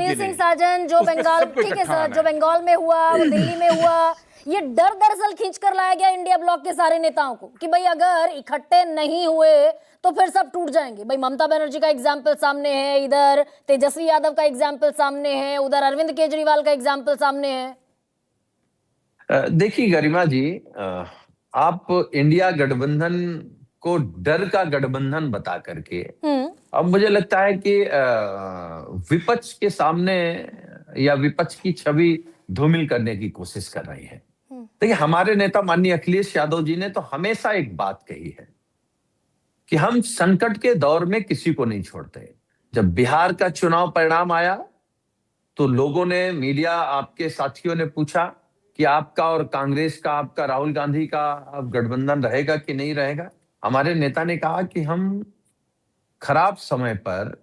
सुनील सिंह नहीं? साजन, जो उसमें बंगाल, सबको ठीक है इकट्ठा सर, आना जो है। बंगाल में हुआ, वो दिल्ली में हुआ, ये डर दरअसल खींच कर लाया गया इंडिया ब्लॉक के सारे नेताओं को कि भाई अगर इकट्ठे नहीं हुए तो फिर सब टूट जाएंगे। भाई ममता बनर्जी का एग्जाम्पल सामने है, इधर तेजस्वी यादव का एग्जाम्पल सामने है, उधर अरविंद केजरीवाल का एग्जाम्पल सामने है। देखिए गरिमा जी, आप इंडिया गठबंधन को डर का गठबंधन बता करके अब मुझे लगता है कि विपक्ष के सामने या विपक्ष की छवि धूमिल करने की कोशिश कर रही है। देखिए हमारे नेता माननीय अखिलेश यादव जी ने तो हमेशा एक बात कही है कि हम संकट के दौर में किसी को नहीं छोड़ते। जब बिहार का चुनाव परिणाम आया तो लोगों ने, मीडिया, आपके साथियों ने पूछा कि आपका और कांग्रेस का, आपका राहुल गांधी का अब गठबंधन रहेगा कि नहीं रहेगा। हमारे नेता ने कहा कि हम खराब समय पर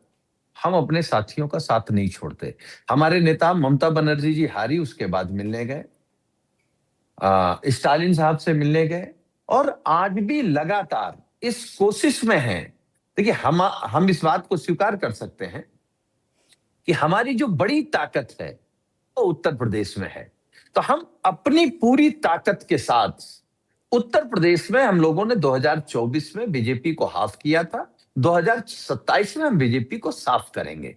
हम अपने साथियों का साथ नहीं छोड़ते। हमारे नेता ममता बनर्जी जी हारी, उसके बाद मिलने गए, स्टालिन साहब से मिलने गए और आज भी लगातार इस कोशिश में हैं। देखिए हम इस बात को स्वीकार कर सकते हैं कि हमारी जो बड़ी ताकत है वो उत्तर प्रदेश में है। तो हम अपनी पूरी ताकत के साथ उत्तर प्रदेश में हम लोगों ने 2024 में बीजेपी को हाफ किया था, 2027 में हम बीजेपी को साफ करेंगे।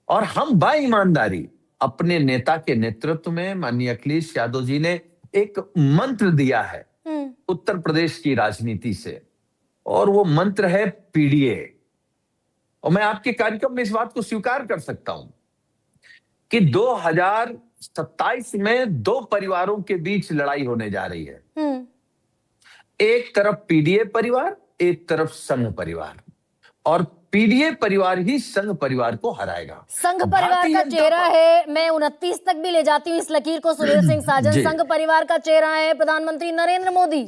और हम बाईमानदारी अपने नेता के नेतृत्व में, माननीय अखिलेश यादव जी ने एक मंत्र दिया है उत्तर प्रदेश की राजनीति से, और वो मंत्र है पीडीए। और मैं आपके कार्यक्रम में इस बात को स्वीकार कर सकता हूं कि 2027 में दो परिवारों के बीच लड़ाई होने जा रही है। एक तरफ पीडीए परिवार, एक तरफ संघ परिवार, और पीडीए परिवार ही संघ परिवार को हराएगा। संघ परिवार का चेहरा है, मैं 29 तक भी ले जाती हूँ इस लकीर को सुनील सिंह साजन, संघ परिवार का चेहरा है प्रधानमंत्री नरेंद्र मोदी,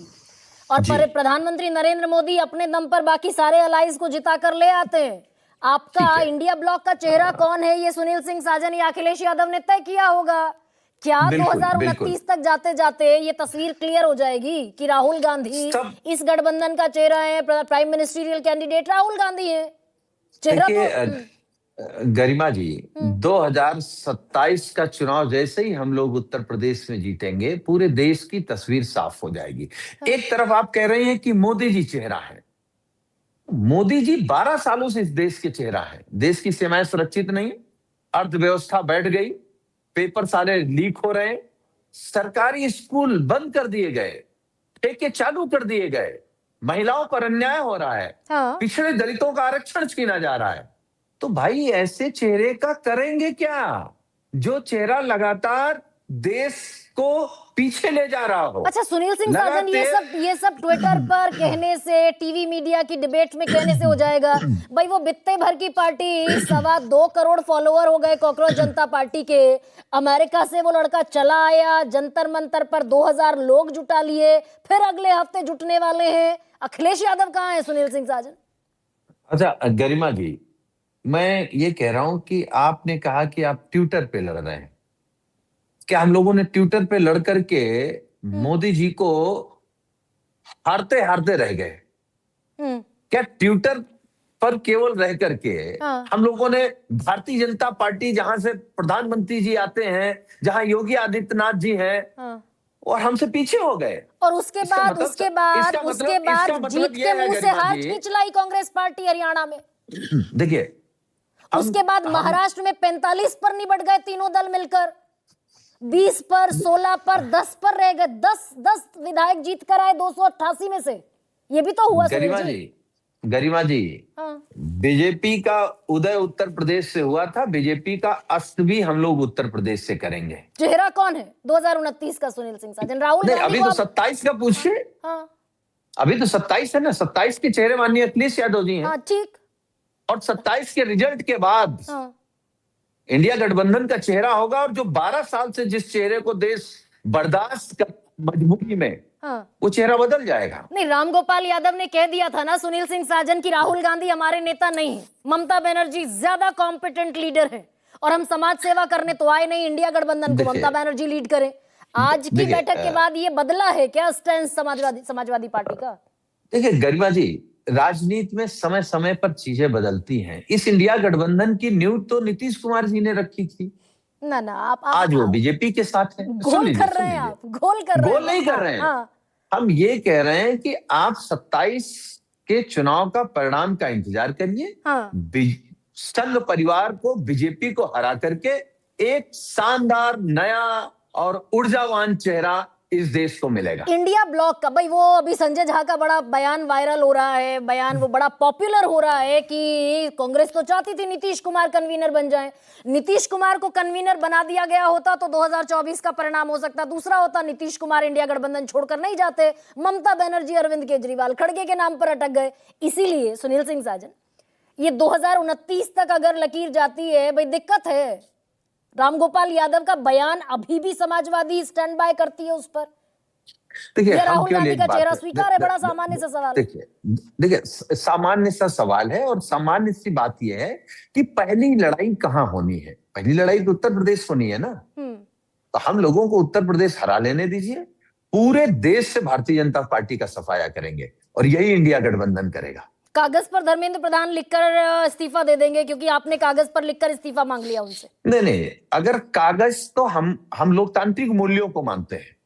और प्रधानमंत्री नरेंद्र मोदी अपने दम पर बाकी सारे अलाइज को जिता कर ले आते हैं। आपका इंडिया ब्लॉक का चेहरा कौन है, ये सुनील सिंह साजन या अखिलेश यादव ने तय किया होगा। क्या 2029 तक जाते जाते ये तस्वीर क्लियर हो जाएगी कि राहुल गांधी इस गठबंधन का चेहरा है, prime ministerial candidate Rahul Gandhi है। चेहरा तो गरिमा जी, 2027 का चुनाव जैसे ही हम लोग उत्तर प्रदेश में जीतेंगे, पूरे देश की तस्वीर साफ हो जाएगी। एक तरफ आप कह रहे हैं कि मोदी जी चेहरा है। मोदी जी 12 सालों से इस देश के चेहरा है। देश की सीमाएं सुरक्षित नहीं, अर्थव्यवस्था बैठ गई, पेपर सारे लीक हो रहे, सरकारी स्कूल बंद कर दिए गए, ठेके चालू कर दिए गए, महिलाओं पर अन्याय हो रहा है, पिछड़े दलितों का आरक्षण छीना जा रहा है। तो भाई ऐसे चेहरे का करेंगे क्या, जो चेहरा लगातार देश को पीछे ले जा रहा हो। अच्छा सुनील सिंह साजन, ये सब ट्विटर पर कहने से, टीवी मीडिया की डिबेट में कहने से हो जाएगा। भाई वो बित्ते भर की पार्टी, 2.25 करोड़ फॉलोअर हो गए कॉकरोच जनता पार्टी के। अमेरिका से वो लड़का चला आया, जंतर मंतर पर 2000 लोग जुटा लिए, फिर अगले हफ्ते जुटने वाले हैं। अखिलेश यादव कहाँ है सुनील सिंह साजन? अच्छा गरिमा जी, मैं ये कह रहा हूं कि आपने कहा कि आप ट्विटर पे लड़ रहे हैं। क्या हम लोगों ने ट्विटर पे लड़ करके मोदी जी को हारते हारते रह गए? क्या ट्विटर पर केवल रह करके हम लोगों ने भारतीय जनता पार्टी, जहां से प्रधानमंत्री जी आते हैं, जहां योगी आदित्यनाथ जी हैं, और हमसे पीछे हो गए? और उसके बाद जीत के मुंह से हार खींच लाई कांग्रेस पार्टी हरियाणा में। देखिए उसके बाद महाराष्ट्र में 45 पर निपट गए तीनों दल मिलकर, 20 पर, 16 पर, 10 पर रह गए। 10 विधायक जीत कर आए 288 में से। ये भी तो हुआ गरिमा जी, बीजेपी का उदय उत्तर प्रदेश से हुआ था, बीजेपी का अस्त भी हम लोग उत्तर प्रदेश से करेंगे। चेहरा कौन है 2029 का सुनील सिंह साजन? राहुल गांधी? अभी तो 27 का पूछिए। अभी तो 27 है ना, 27 के चेहरे माननीय अखिलेश यादव जी हैं। ठीक। और 27 के रिजल्ट के बाद इंडिया गठबंधन का चेहरा होगा, और जो 12 साल से जिस चेहरे को देश बर्दाश्त कर मजबूरी में, वो चेहरा बदल जाएगा। नहीं, रामगोपाल यादव ने कह दिया था ना सुनील सिंह साजन की राहुल गांधी हमारे नेता नहीं है, ममता बनर्जी ज्यादा कॉम्पिटेंट लीडर है, और हम समाज सेवा करने तो आए नहीं, इंडिया गठबंधन को ममता बनर्जी लीड करें। आज की बैठक के बाद ये बदला है क्या स्टैंड समाजवादी पार्टी का? देखिए गरिमा जी, राजनीति में समय समय पर चीजें बदलती हैं। इस इंडिया गठबंधन की नींव तो नीतीश कुमार जी ने रखी थी। ना ना आप आज वो बीजेपी के साथ है। गोल कर रहे हैं, आप गोल कर रहे हैं। गोल नहीं कर रहे हैं। हाँ। हम ये कह रहे हैं कि आप 27 के चुनाव का परिणाम का इंतजार करिए। हाँ। संघ परिवार को, बीजेपी को हरा करके एक शानदार नया और ऊर्जावान चेहरा इस देश को मिलेगा। इंडिया ब्लॉक का भाई, वो अभी संजय झा का बड़ा बयान वायरल हो रहा है, बयान वो बड़ा पॉपुलर हो रहा है कि कांग्रेस तो चाहती थी नीतीश कुमार कन्वीनर बन जाएं। नीतीश कुमार को कन्वीनर बना दिया गया होता तो 2024 का परिणाम हो सकता दूसरा होता। नीतीश कुमार इंडिया गठबंधन छोड़कर नहीं जाते, ममता बनर्जी, अरविंद केजरीवाल खड़गे के नाम पर अटक गए। इसीलिए सुनील सिंह साजन, ये 2029 तक अगर लकीर जाती है भाई, दिक्कत है। रामगोपाल यादव का बयान अभी भी समाजवादी स्टैंड बाय करती है उस पर। देखिए, राहुल गांधी का चेहरा स्वीकार है, बड़ा सामान्य सा सवाल। देखिए सामान्य सा सवाल है, और सामान्य सी बात यह है कि पहली लड़ाई कहाँ होनी है। पहली लड़ाई तो उत्तर प्रदेश होनी है ना। तो हम लोगों को उत्तर प्रदेश हरा लेने दीजिए, पूरे देश से भारतीय जनता पार्टी का सफाया करेंगे, और यही इंडिया गठबंधन करेगा। कागज पर धर्मेंद्र प्रधान लिखकर इस्तीफा दे देंगे, क्योंकि आपने कागज पर लिखकर इस्तीफा मांग लिया उनसे। नहीं, अगर कागज तो हम लोकतांत्रिक मूल्यों को मानते हैं।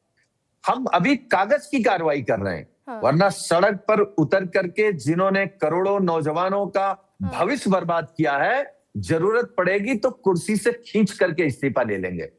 हम अभी कागज की कार्रवाई कर रहे हैं। हाँ। वरना सड़क पर उतर करके जिन्होंने करोड़ों नौजवानों का भविष्य बर्बाद किया है, जरूरत पड़ेगी तो कुर्सी से खींच करके इस्तीफा ले लेंगे।